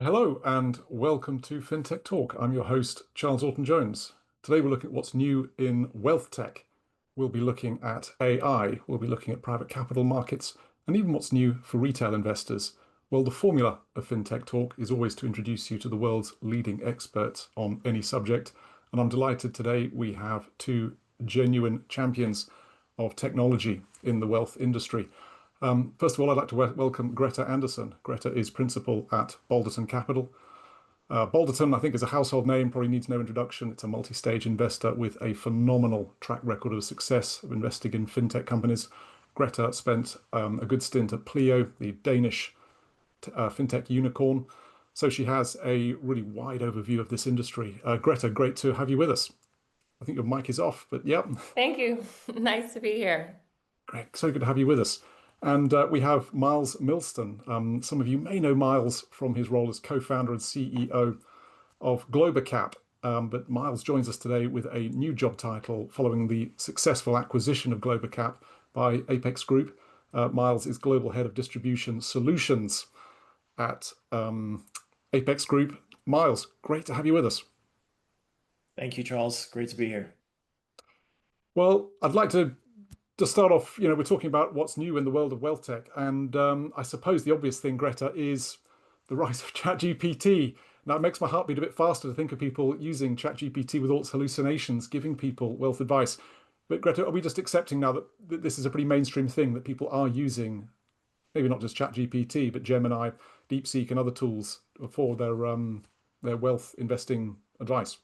Hello and welcome to FinTech Talk. I'm your host, Charles Orton-Jones. Today we're looking at what's new in wealth tech. We'll be looking at AI, we'll be looking at private capital markets, and even what's new for retail investors. Well, the formula of FinTech Talk is always to introduce you to the world's leading experts on any subject. And I'm delighted today we have two genuine champions of technology in the wealth industry. First of all, I'd like to welcome Greta Anderson. Greta is principal at Balderton Capital. Balderton, I think, is a household name, probably needs no introduction. It's a multi-stage investor with a phenomenal track record of success of investing in fintech companies. Greta spent a good stint at Pleo, the Danish fintech unicorn. So she has a really wide overview of this industry. Greta, great to have you with us. I think your mic is off, but yeah. Thank you. Nice to be here. Great, so good to have you with us. And we have Miles Milston. Some of you may know Miles from his role as co-founder and CEO of Globacap. But Miles joins us today with a new job title following the successful acquisition of Globacap by Apex Group. Miles is Global Head of Distribution Solutions at Apex Group. Miles, great to have you with us. Thank you, Charles. Great to be here. Well, I'd like to start off, we're talking about what's new in the world of wealth tech. And I suppose the obvious thing, Greta, is the rise of ChatGPT. Now, it makes my heart beat a bit faster to think of people using ChatGPT with all its hallucinations, giving people wealth advice. But Greta, are we just accepting now that this is a pretty mainstream thing that people are using, maybe not just ChatGPT, but Gemini, DeepSeek, and other tools for their wealth investing advice?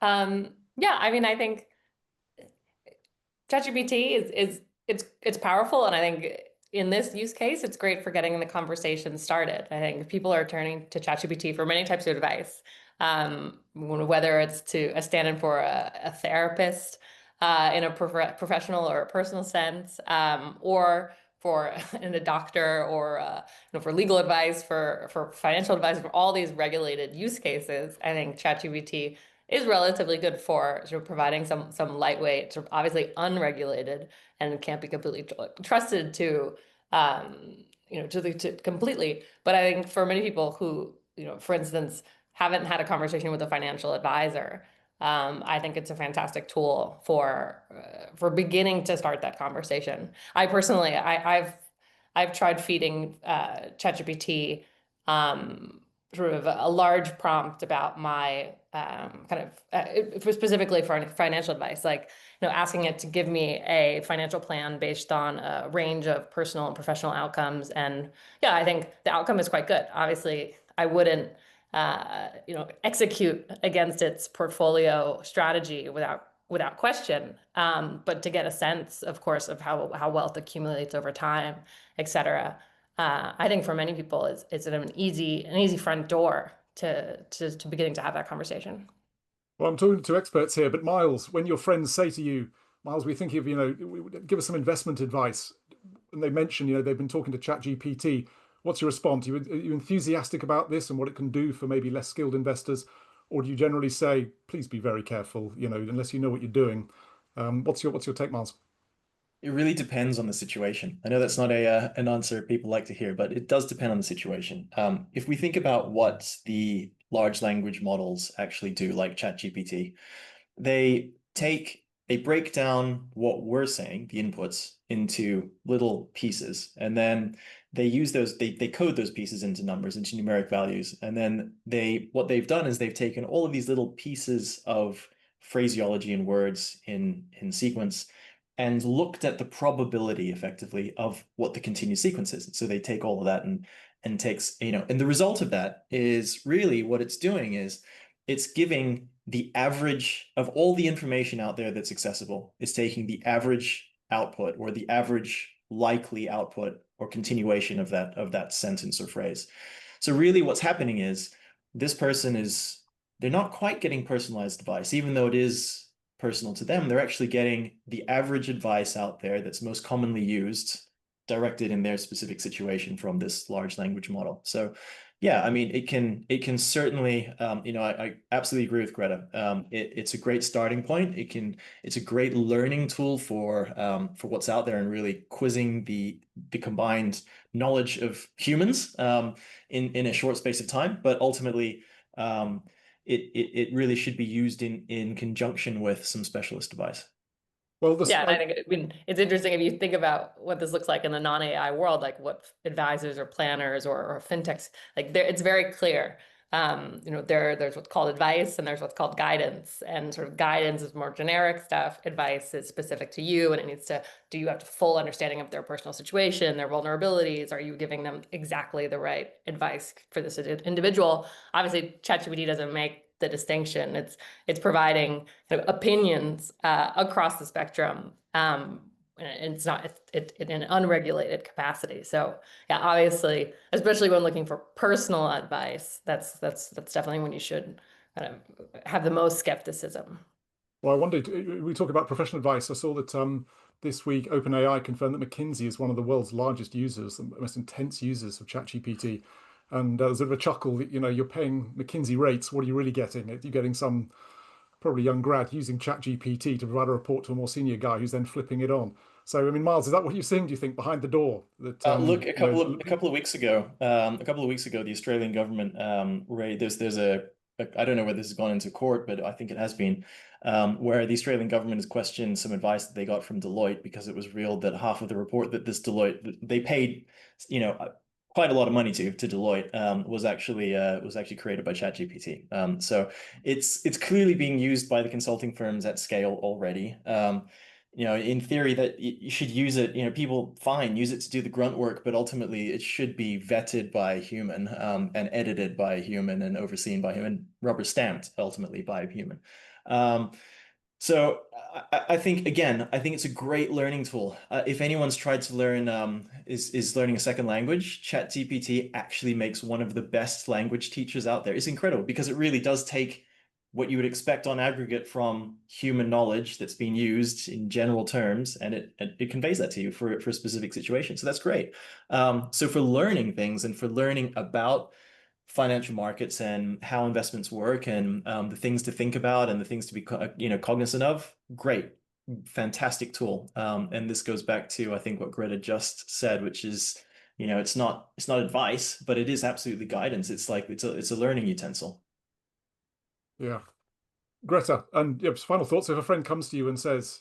Yeah, I mean, I think ChatGPT it's powerful, and I think in this use case, it's great for getting the conversation started. I think people are turning to ChatGPT for many types of advice, whether it's to a stand-in for a therapist in a professional or a personal sense, or for a doctor, or for legal advice, for financial advice, for all these regulated use cases. I think ChatGPT is relatively good for sort of providing some lightweight, sort of obviously unregulated and can't be completely trusted to completely. But I think for many people who, for instance, haven't had a conversation with a financial advisor, I think it's a fantastic tool for beginning to start that conversation. I personally, I've tried feeding ChatGPT sort of a large prompt about my specifically for financial advice, like asking it to give me a financial plan based on a range of personal and professional outcomes. And yeah, I think the outcome is quite good. Obviously, I wouldn't execute against its portfolio strategy without question. But to get a sense, of course, of how wealth accumulates over time, et cetera. I think for many people, it's an easy front door to beginning to have that conversation. Well, I'm talking to experts here, but Miles, when your friends say to you, Miles, we're thinking of, give us some investment advice, and they mention, they've been talking to ChatGPT, what's your response? Are you enthusiastic about this and what it can do for maybe less skilled investors? Or do you generally say, please be very careful, unless you know what you're doing? What's your take, Miles? It really depends on the situation. I know that's not an answer people like to hear, but it does depend on the situation. If we think about what the large language models actually do, like ChatGPT, they break down what we're saying, the inputs, into little pieces, and then they use those, they code those pieces into numbers, into numeric values, and then what they've done is they've taken all of these little pieces of phraseology and words in sequence and looked at the probability effectively of what the continuous sequence is. So they take all of that and takes, and the result of that is really what it's doing is it's giving the average of all the information out there that's accessible. It's taking the average output or the average likely output or continuation of that sentence or phrase. So really what's happening is this person they're not quite getting personalized advice, even though it is personal to them. They're actually getting the average advice out there that's most commonly used, directed in their specific situation from this large language model. So Yeah, I mean, it can certainly, I absolutely agree with Greta. It's a great starting point. It's a great learning tool for what's out there and really quizzing the combined knowledge of humans in a short space of time. But ultimately, um, it really should be used in conjunction with some specialist advice. Well, this Yeah, and I mean, it's interesting if you think about what this looks like in the non-AI world, like what advisors or planners or fintechs, like there, it's very clear. There's what's called advice and there's what's called guidance. And sort of guidance is more generic stuff. Advice is specific to you, and it needs to, do you have a full understanding of their personal situation, their vulnerabilities? Are you giving them exactly the right advice for this individual? Obviously, ChatGPT doesn't make the distinction. It's providing kind of opinions across the spectrum. And it's not in an unregulated capacity. So yeah, obviously, especially when looking for personal advice, that's definitely when you should kind of have the most skepticism. Well, I wondered, we talk about professional advice. I saw that this week OpenAI confirmed that McKinsey is one of the world's largest users, the most intense users of ChatGPT. And there's a bit of a chuckle that, you're paying McKinsey rates. What are you really getting? You're getting some probably young grad using ChatGPT to provide a report to a more senior guy who's then flipping it on. So, I mean, Miles, is that what you're seeing, do you think, behind the door? That, Look, a couple of weeks ago, the Australian government there's I don't know whether this has gone into court, but I think it has been, where the Australian government has questioned some advice that they got from Deloitte because it was revealed that half of the report that this Deloitte they paid, quite a lot of money to Deloitte, was actually created by ChatGPT. So it's clearly being used by the consulting firms at scale already. In theory that you should use it, people fine, use it to do the grunt work, but ultimately it should be vetted by a human, and edited by a human and overseen by a human, rubber stamped ultimately by a human. Um, so I think again, I think it's a great learning tool. If anyone's tried to learn is learning a second language, ChatGPT actually makes one of the best language teachers out there. It's incredible because it really does take what you would expect on aggregate from human knowledge that's been used in general terms, and it conveys that to you for a specific situation. So that's great. So for learning things and for learning about financial markets and how investments work and the things to think about and the things to be cognizant of, great, fantastic tool. And this goes back to I think what Greta just said, which is it's not advice, but it is absolutely guidance. It's like it's a learning utensil. yeah. Greta, and yeah, final thoughts. If a friend comes to you and says,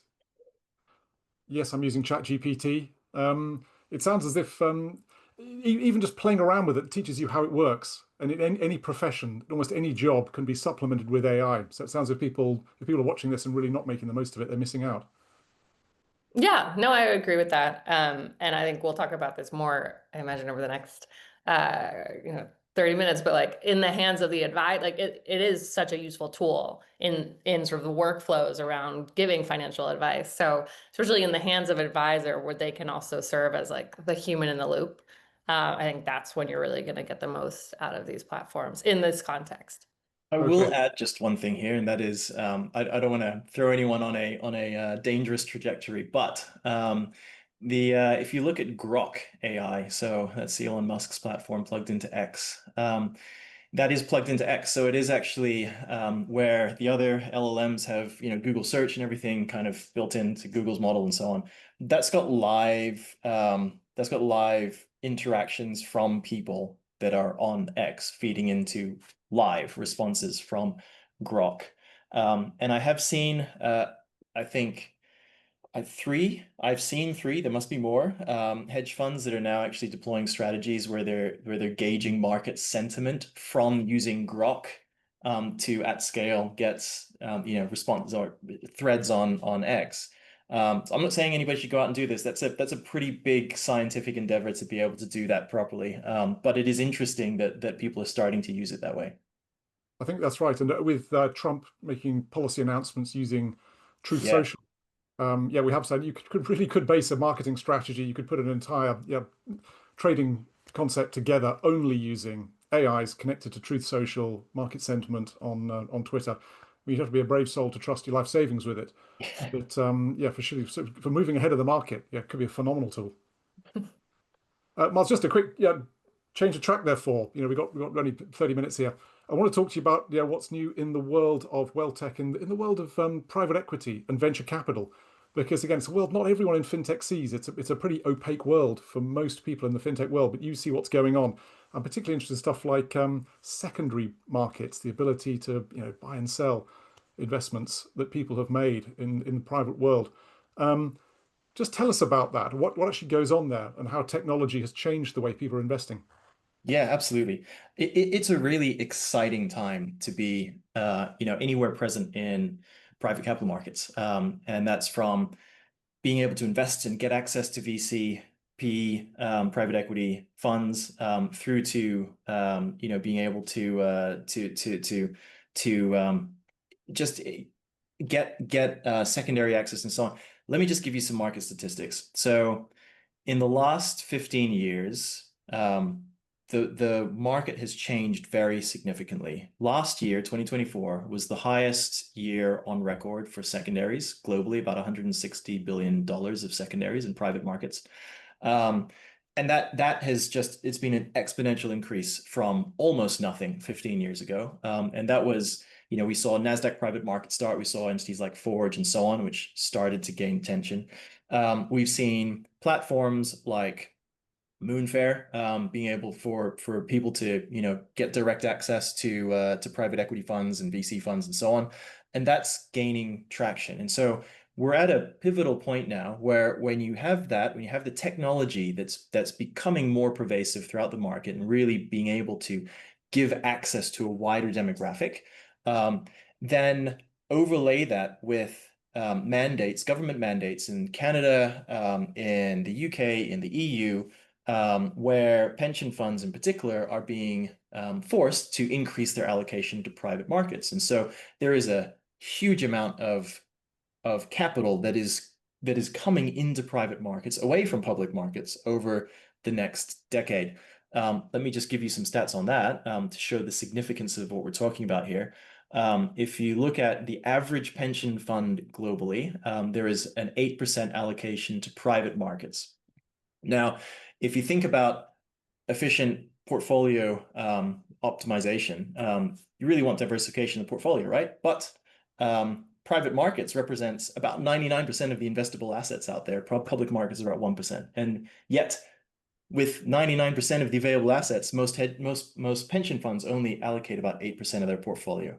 yes, I'm using ChatGPT, it sounds as if even just playing around with it teaches you how it works. And in any profession, almost any job can be supplemented with AI. So it sounds as if people are watching this and really not making the most of it, they're missing out. Yeah, no, I agree with that. And I think we'll talk about this more, I imagine, over the next, uh, 30 minutes, but like in the hands of the advice, like it is such a useful tool in sort of the workflows around giving financial advice. So especially in the hands of an advisor where they can also serve as like the human in the loop. I think that's when you're really going to get the most out of these platforms in this context. I will Okay. add just one thing here, and that is I don't want to throw anyone on a dangerous trajectory, but the if you look at Grok AI, so that's Elon Musk's platform plugged into X, that is plugged into X, so it is actually where the other LLMs have Google search and everything kind of built into Google's model and so on. That's got live interactions from people that are on X feeding into live responses from Grok. And I have seen, I think, I've seen three. There must be more hedge funds that are now actually deploying strategies where they're gauging market sentiment from using Grok to at scale gets responses or threads on X. So I'm not saying anybody should go out and do this. That's a pretty big scientific endeavor to be able to do that properly. But it is interesting that people are starting to use it that way. I think that's right. And with Trump making policy announcements using Truth Yeah. Social, yeah, we have said you could base a marketing strategy. You could put an entire trading concept together only using AIs connected to Truth Social, market sentiment on Twitter. You'd have to be a brave soul to trust your life savings with it. But yeah, for sure, for moving ahead of the market, yeah, it could be a phenomenal tool. Miles, just a quick, yeah, change of track, therefore. We've got only 30 minutes here. I want to talk to you about what's new in the world of wealth tech, in the world of private equity and venture capital, because again, it's a world not everyone in fintech sees. It's a pretty opaque world for most people in the fintech world, but you see what's going on. I'm particularly interested in stuff like secondary markets, the ability to buy and sell investments that people have made in the private world. Just tell us about that. What actually goes on there, and how technology has changed the way people are investing. Yeah, absolutely. It's a really exciting time to be, anywhere present in private capital markets. And that's from being able to invest and get access to VC, PE, private equity funds, through to, being able to just get secondary access and so on. Let me just give you some market statistics. So in the last 15 years, the market has changed very significantly. Last year, 2024, was the highest year on record for secondaries globally, about $160 billion of secondaries in private markets. And that has it's been an exponential increase from almost nothing 15 years ago. And that was, we saw NASDAQ private market start. We saw entities like Forge and so on, which started to gain attention. We've seen platforms like Moonfair, being able for people to get direct access to private equity funds and VC funds and so on, and that's gaining traction. And so we're at a pivotal point now where when you have the technology that's becoming more pervasive throughout the market and really being able to give access to a wider demographic, then overlay that with government mandates in Canada, in the UK, in the EU, where pension funds in particular are being forced to increase their allocation to private markets. And so there is a huge amount of capital that is coming into private markets away from public markets over the next decade. Let me just give you some stats on that to show the significance of what we're talking about here. If you look at the average pension fund globally, there is an 8% allocation to private markets. Now, if you think about efficient portfolio optimization, you really want diversification of the portfolio, right? But private markets represents about 99% of the investable assets out there. Public markets are about 1%. And yet, with 99% of the available assets, most pension funds only allocate about 8% of their portfolio.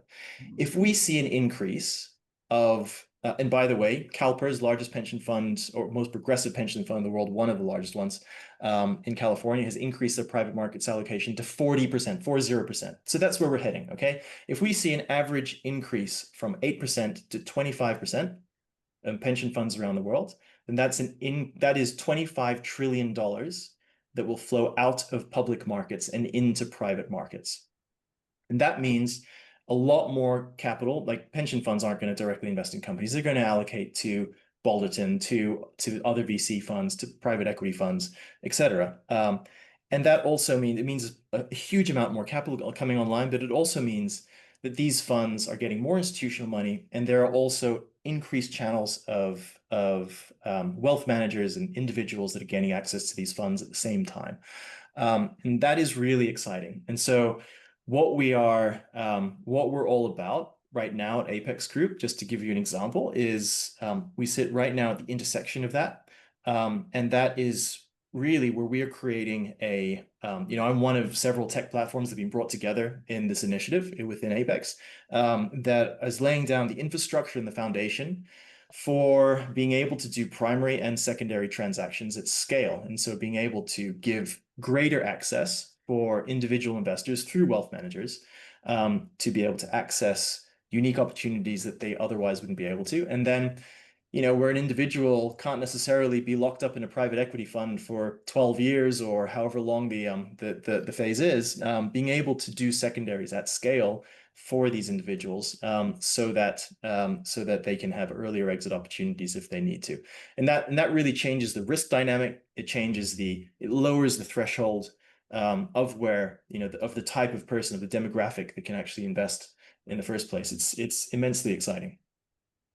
If we see an increase of and by the way, CalPERS, largest pension fund or most progressive pension fund in the world, one of the largest ones in California, has increased their private markets allocation to 40%, 40%. So that's where we're heading, okay? If we see an average increase from 8% to 25% in pension funds around the world, then that is $25 trillion that will flow out of public markets and into private markets. And that means a lot more capital, like pension funds aren't going to directly invest in companies. They're going to allocate to Balderton, to other VC funds, to private equity funds, et cetera. And that also means a huge amount more capital coming online, but it also means that these funds are getting more institutional money, and there are also increased channels of wealth managers and individuals that are gaining access to these funds at the same time. And that is really exciting. And so what we're all about right now at Apex Group, just to give you an example, is we sit right now at the intersection of that. And that is really where we are creating I'm one of several tech platforms that have been brought together in this initiative within Apex, that is laying down the infrastructure and the foundation for being able to do primary and secondary transactions at scale. And so being able to give greater access for individual investors through wealth managers to be able to access unique opportunities that they otherwise wouldn't be able to. And then, where an individual can't necessarily be locked up in a private equity fund for 12 years or however long the phase is, being able to do secondaries at scale for these individuals, so that they can have earlier exit opportunities if they need to. And that really changes the risk dynamic. It lowers the threshold of where, of the type of person, of the demographic that can actually invest in the first place. It's immensely exciting.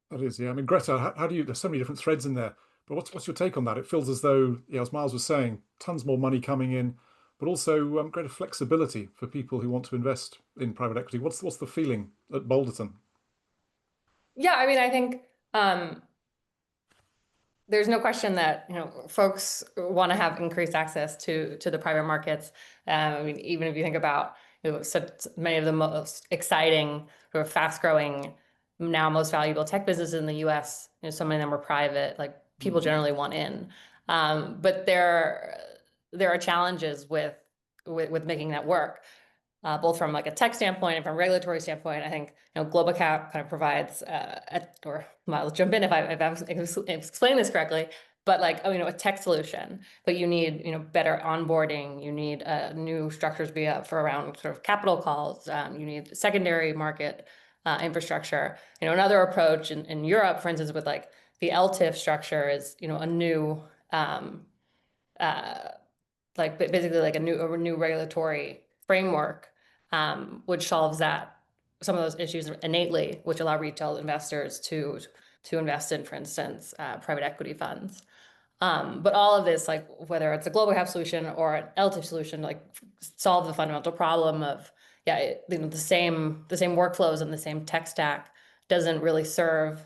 That is, yeah. I mean, Greta, how do you? There's so many different threads in there. But what's your take on that? It feels as though, as Miles was saying, tons more money coming in, but also greater flexibility for people who want to invest in private equity. What's the feeling at Boulderton? Yeah, I mean, I think there's no question that, folks want to have increased access to the private markets. I mean, even if you think about, such many of the most exciting or fast-growing, now most valuable tech businesses in the U.S., so many of them are private. Like people generally want in, but there are challenges with making that work. Both from like a tech standpoint and from a regulatory standpoint. I think Global Cap kind of provides, or well, jump in if I'm explaining this correctly, but like a tech solution. But you need better onboarding. You need new structures for around sort of capital calls. You need secondary market infrastructure. Another approach in Europe, for instance, with like the LTIF structure is a new uh, like basically like a new regulatory framework, which solves some of those issues innately, which allow retail investors to invest in, for instance, private equity funds. But all of this, like whether it's a global cap solution or an LTIF solution, like solve the fundamental problem of the same workflows and the same tech stack doesn't really serve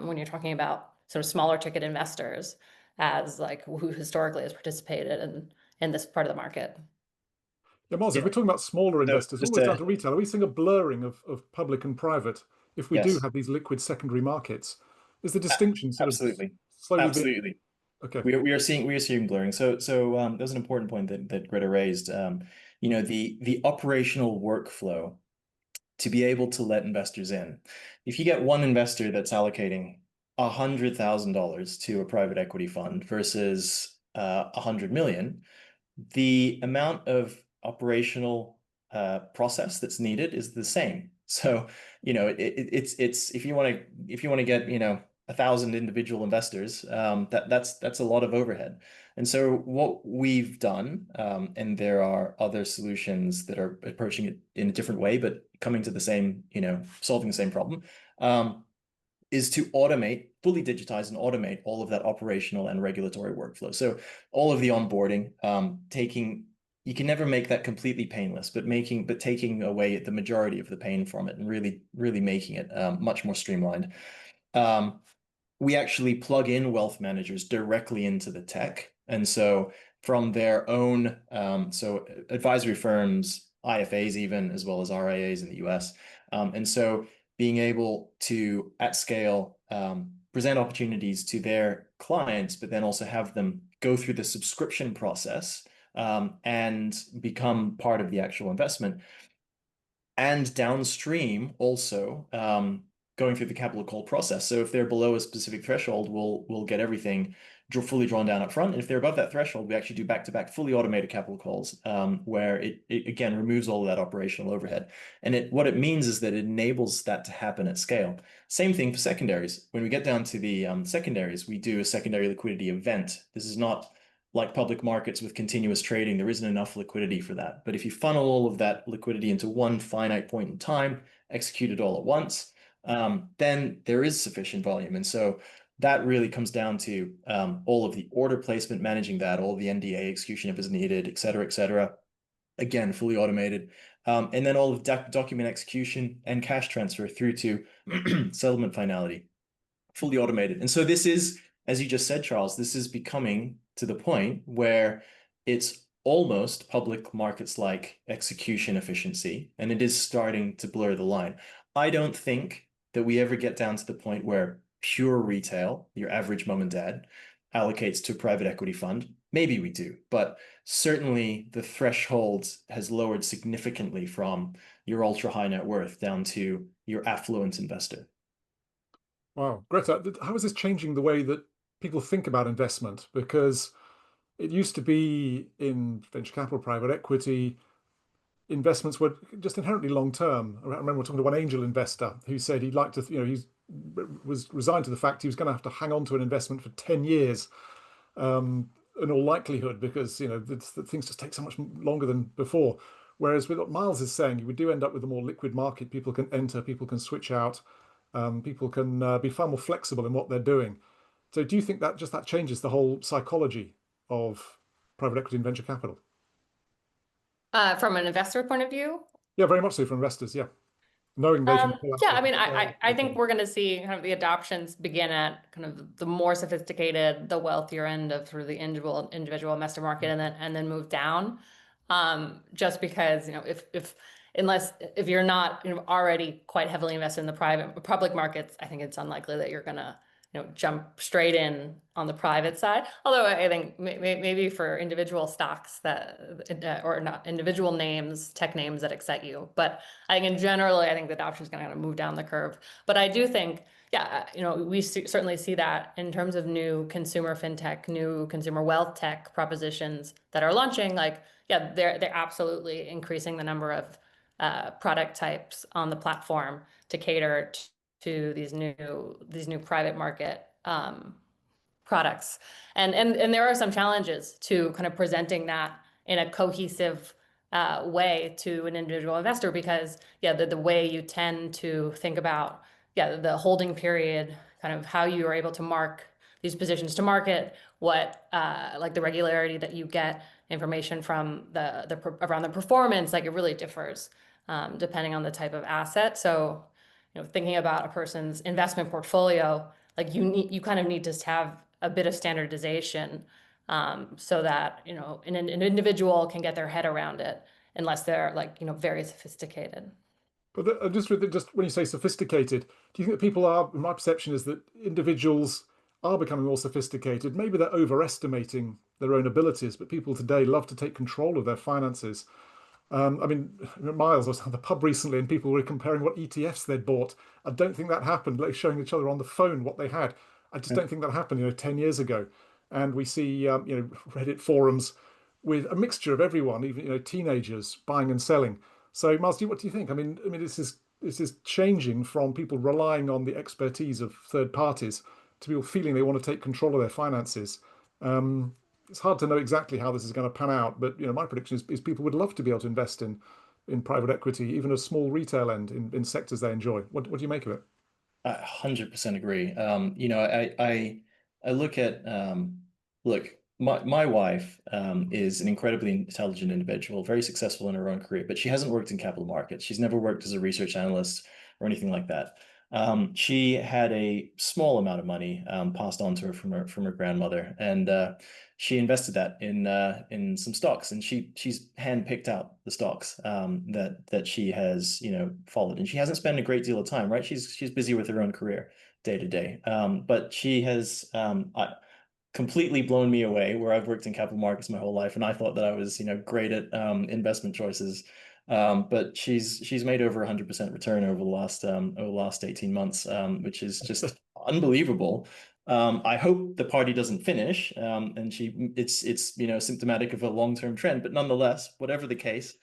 when you're talking about sort of smaller ticket investors as like who historically has participated in this part of the market. Yeah, Miles, if Yeah. we're talking about smaller So investors, just almost down to retail, are we seeing a blurring of public and private if we do yes, have these liquid secondary markets? Is the distinction sort of absolutely, slowly being absolutely. okay? We are seeing blurring. So there's an important point that Greta raised. The operational workflow to be able to let investors in. If you get one investor that's allocating $100,000 to a private equity fund versus 100 million, the amount of operational process that's needed is the same. So, it's if you want to get 1,000 individual investors, that's a lot of overhead. And so what we've done, and there are other solutions that are approaching it in a different way, but coming to the same, solving the same problem, is to fully digitize and automate all of that operational and regulatory workflow. So all of the onboarding, you can never make that completely painless, but taking away the majority of the pain from it and really, really making it much more streamlined. We actually plug in wealth managers directly into the tech. And so from their own, so advisory firms, IFAs even, as well as RIAs in the US. And so being able to, at scale, present opportunities to their clients, but then also have them go through the subscription process and become part of the actual investment. And downstream also going through the capital call process. So if they're below a specific threshold, we'll get everything fully drawn down up front. And if they're above that threshold, we actually do back-to-back fully automated capital calls, where it again removes all of that operational overhead. And what it means is that it enables that to happen at scale. Same thing for secondaries. When we get down to the secondaries, we do a secondary liquidity event. This is not like public markets with continuous trading. There isn't enough liquidity for that. But if you funnel all of that liquidity into one finite point in time, execute it all at once, then there is sufficient volume. And so that really comes down to all of the order placement, managing that, all the NDA execution if it's needed, et cetera, et cetera. Again, fully automated. And then all of document execution and cash transfer through to settlement finality, fully automated. And so this is, as you just said, Charles, this is becoming to the point where it's almost public markets like execution efficiency, and it is starting to blur the line. I don't think that we ever get down to the point where pure retail, your average mom and dad, allocates to a private equity fund. Maybe we do, but certainly the threshold has lowered significantly from your ultra high net worth down to your affluent investor. Wow, Greta, how is this changing the way that people think about investment? Because it used to be in venture capital, private equity, investments were just inherently long term. I remember talking to one angel investor who said he'd like to, he was resigned to the fact he was going to have to hang on to an investment for 10 years, in all likelihood, because, things just take so much longer than before. Whereas with what Miles is saying, we do end up with a more liquid market. People can enter, people can switch out, people can be far more flexible in what they're doing. So do you think that changes the whole psychology of private equity and venture capital? From an investor point of view, Yeah, very much so for investors. Yeah, knowing they can pull out yeah, they I can mean, sell. I think we're going to see kind of the adoptions begin at kind of the more sophisticated, the wealthier end of sort of the individual investor market, and then move down. Just because, if unless if you're not, already quite heavily invested in the public markets, I think it's unlikely that you're gonna, jump straight in on the private side. Although I think maybe for individual stocks or not individual names, tech names that excite you, but I think in general, I think the adoption is going to kind of move down the curve. But I do think, yeah, we certainly see that in terms of new consumer fintech, new consumer wealth tech propositions that are launching. Like, yeah, they're absolutely increasing the number of product types on the platform to cater to these new private market products. And there are some challenges to kind of presenting that in a cohesive way to an individual investor because yeah, the way you tend to think about the holding period, kind of how you are able to mark these positions to market, what like the regularity that you get information from around the performance, like it really differs depending on the type of asset. So, thinking about a person's investment portfolio, like you kind of need to have a bit of standardization so that an individual can get their head around it unless they're like very sophisticated. But just when you say sophisticated, do you think that people are? My perception is that individuals are becoming more sophisticated. Maybe they're overestimating their own abilities, but people today love to take control of their finances. I mean, Miles was at the pub recently, and people were comparing what ETFs they'd bought. I don't think that happened. Like showing each other on the phone what they had. I just don't think that happened, 10 years ago. And we see, Reddit forums with a mixture of everyone, even teenagers buying and selling. So, Miles, what do you think? I mean, this is changing from people relying on the expertise of third parties to people feeling they want to take control of their finances. Um, it's hard to know exactly how this is going to pan out, but my prediction is people would love to be able to invest in private equity, even a small retail end in sectors they enjoy. What do you make of it? I 100% agree. I look at look, my wife is an incredibly intelligent individual, very successful in her own career, but she hasn't worked in capital markets. She's never worked as a research analyst or anything like that. She had a small amount of money passed on to her from her grandmother, and she invested that in some stocks, and she's handpicked out the stocks that she has followed, and she hasn't spent a great deal of time, right? She's busy with her own career day to day, but she has completely blown me away. Where I've worked in capital markets my whole life, and I thought that I was great at investment choices. But she's made over 100% return over the last 18 months, which is just unbelievable. I hope the party doesn't finish, and it's symptomatic of a long-term trend. But nonetheless, whatever the case,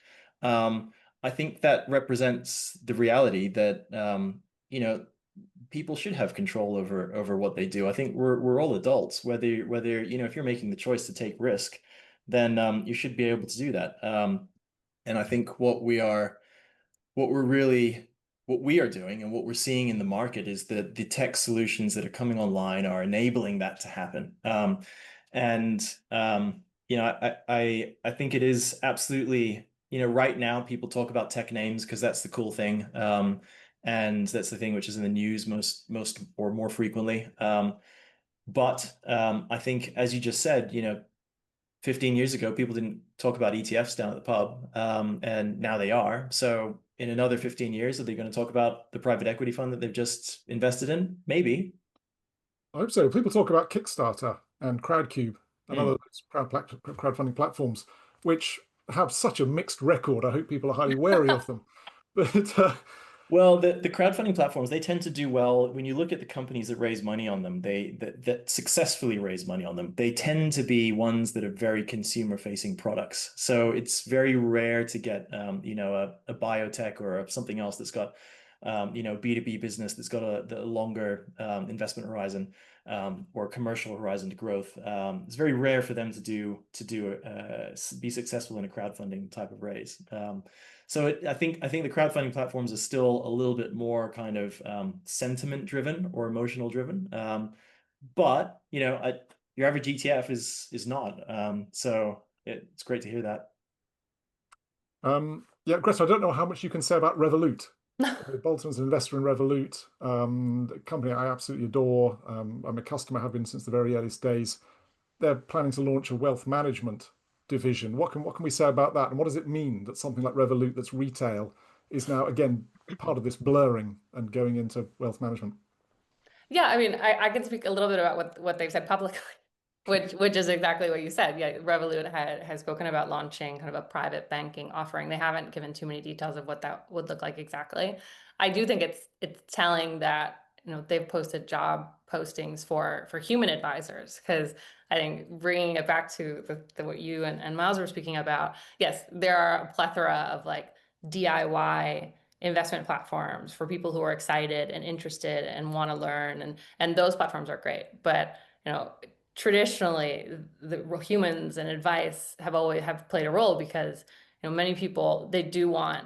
I think that represents the reality that people should have control over what they do. I think we're all adults. Whether if you're making the choice to take risk, then you should be able to do that. And I think what we're really what we are doing and what we're seeing in the market is that the tech solutions that are coming online are enabling that to happen. And I think it is absolutely, right now people talk about tech names because that's the cool thing. And that's the thing which is in the news most or more frequently. But I think, as you just said, 15 years ago, people didn't talk about ETFs down at the pub, and now they are. So in another 15 years, are they going to talk about the private equity fund that they've just invested in? Maybe. I hope so. People talk about Kickstarter and Crowdcube and other Mm. crowdfunding platforms, which have such a mixed record. I hope people are highly wary of them. But Well, the crowdfunding platforms, they tend to do well. When you look at the companies that raise money on them, that successfully raise money on them, they tend to be ones that are very consumer-facing products. So it's very rare to get a biotech or something else that's got B2B business that's got a longer investment horizon or commercial horizon to growth. It's very rare for them to be successful in a crowdfunding type of raise. So I think the crowdfunding platforms are still a little bit more kind of sentiment driven or emotional driven. But your average ETF is not. So it's great to hear that. Yeah, Greta, I don't know how much you can say about Revolut. Bolton's an investor in Revolut, a company I absolutely adore. I'm a customer, have been since the very earliest days. They're planning to launch a wealth management division. What can we say about that? And what does it mean that something like Revolut, that's retail, is now again part of this blurring and going into wealth management? Yeah, I mean, I can speak a little bit about what they've said publicly, which is exactly what you said. Yeah, Revolut has spoken about launching kind of a private banking offering. They haven't given too many details of what that would look like exactly. I do think it's telling that, they've posted job postings for human advisors, because I think bringing it back to what you and Miles were speaking about, yes, there are a plethora of like DIY investment platforms for people who are excited and interested and want to learn, and those platforms are great. But traditionally, the humans and advice have played a role, because many people, they do want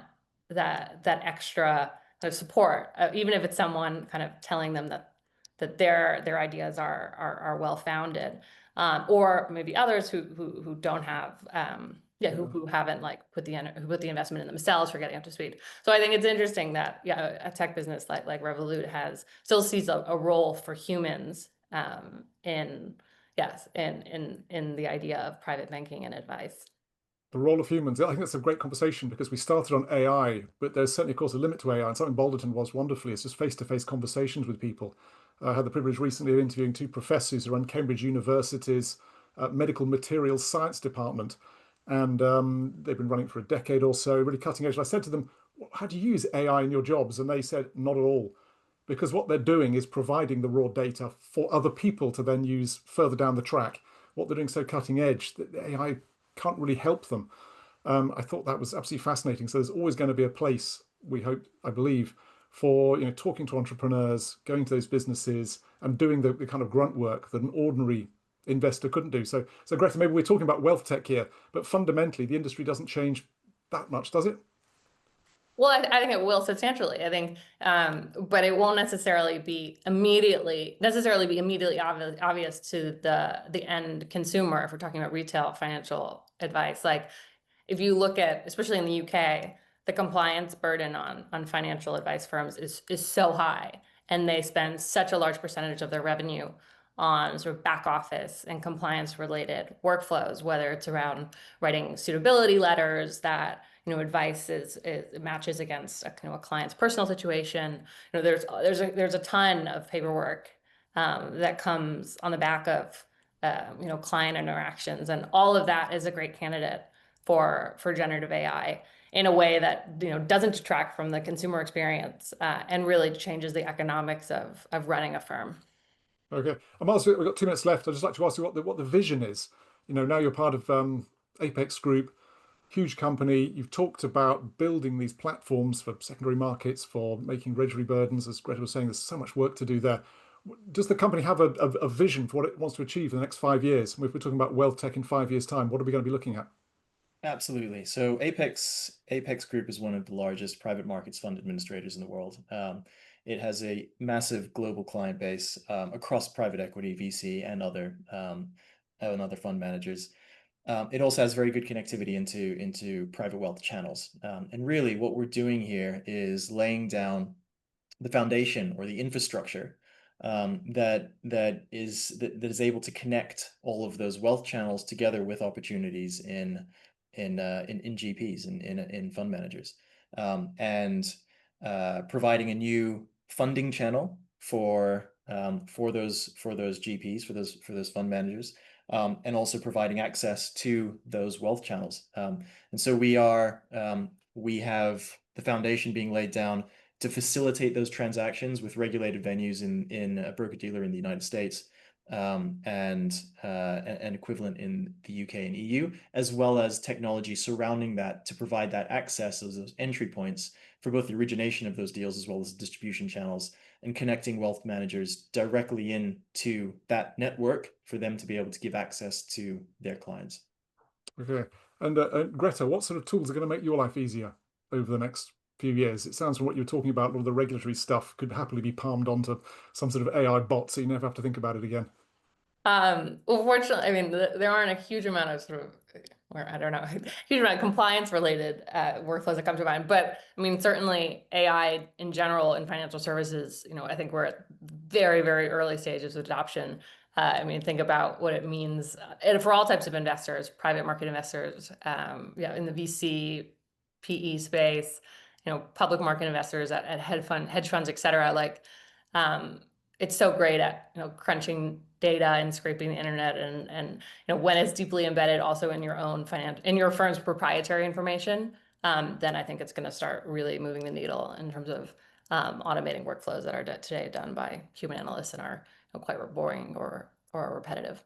that extra kind of support, even if it's someone kind of telling them that their ideas are well founded, or maybe others who don't have Yeah. who haven't like put the investment in themselves for getting up to speed. So I think it's interesting that a tech business like Revolut still sees a role for humans, in yes in the idea of private banking and advice. The role of humans. I think that's a great conversation because we started on AI, but there's certainly, of course, a limit to AI. And something Balderton was wonderfully is just face-to-face conversations with people. I had the privilege recently of interviewing two professors who run Cambridge University's medical materials science department. And they've been running for a decade or so, really cutting edge. And I said to them, how do you use AI in your jobs? And they said, not at all. Because what they're doing is providing the raw data for other people to then use further down the track. What they're doing so cutting edge that the AI can't really help them. I thought that was absolutely fascinating. So there's always going to be a place, we hope, I believe, for talking to entrepreneurs, going to those businesses, and doing the kind of grunt work that an ordinary investor couldn't do. So Greta, maybe we're talking about wealth tech here, but fundamentally the industry doesn't change that much, does it? Well, I think it will substantially. I think, but it won't necessarily be immediately obvious to the end consumer if we're talking about retail financial advice. Like, if you look at, especially in the UK, the compliance burden on financial advice firms is so high, and they spend such a large percentage of their revenue on sort of back office and compliance related workflows, whether it's around writing suitability letters that advice is matches against a client's personal situation. There's a ton of paperwork that comes on the back of client interactions, and all of that is a great candidate for generative AI in a way that doesn't detract from the consumer experience, and really changes the economics of running a firm. Okay. And Miles, we've got 2 minutes left. I'd just like to ask you what the vision is. Now you're part of Apex Group, huge company. You've talked about building these platforms for secondary markets, for making regulatory burdens. As Greta was saying, there's so much work to do there. Does the company have a vision for what it wants to achieve in the next 5 years? If we're talking about wealth tech in 5 years' time, what are we going to be looking at? Absolutely. So Apex Group is one of the largest private markets fund administrators in the world. It has a massive global client base across private equity, VC, and other fund managers. It also has very good connectivity into private wealth channels. And really, what we're doing here is laying down the foundation or the infrastructure that is able to connect all of those wealth channels together with opportunities in GPs in fund managers, and providing a new funding channel for those GPs, for those fund managers, and also providing access to those wealth channels. And so we have the foundation being laid down to facilitate those transactions with regulated venues in a broker-dealer in the United States, and equivalent in the UK and EU, as well as technology surrounding that to provide that access as those entry points for both the origination of those deals as well as distribution channels, and connecting wealth managers directly into that network for them to be able to give access to their clients. Okay. And Greta, what sort of tools are going to make your life easier over the next few years? It sounds from what you're talking about, all the regulatory stuff could happily be palmed onto some sort of AI bot, so you never have to think about it again. Well, fortunately, I mean, there aren't a huge amount of sort of or I don't know, huge amount of compliance related workflows that come to mind. But I mean, certainly AI in general in financial services, I think we're at very, very early stages of adoption. I mean, think about what it means and for all types of investors, private market investors, in the VC, PE space, public market investors at hedge funds, et cetera. Like, it's so great at crunching data and scraping the internet, and when it's deeply embedded also in your firm's proprietary information, then I think it's going to start really moving the needle in terms of automating workflows that are today done by human analysts and are quite boring or repetitive.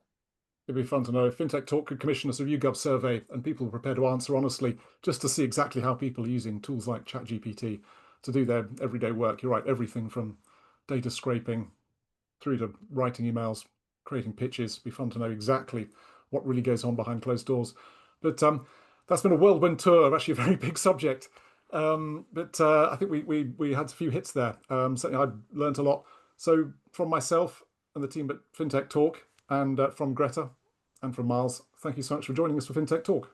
It'd be fun to know if FinTechTalk could commission a sort of YouGov survey and people are prepared to answer honestly, just to see exactly how people are using tools like ChatGPT to do their everyday work. You're right, everything from data scraping through to writing emails, creating pitches. It'd be fun to know exactly what really goes on behind closed doors. But that's been a whirlwind tour of actually a very big subject. But I think we had a few hits there. Certainly I learned a lot. So from myself and the team at FinTechTalk, and from Greta and from Miles, thank you so much for joining us for FinTechTalk.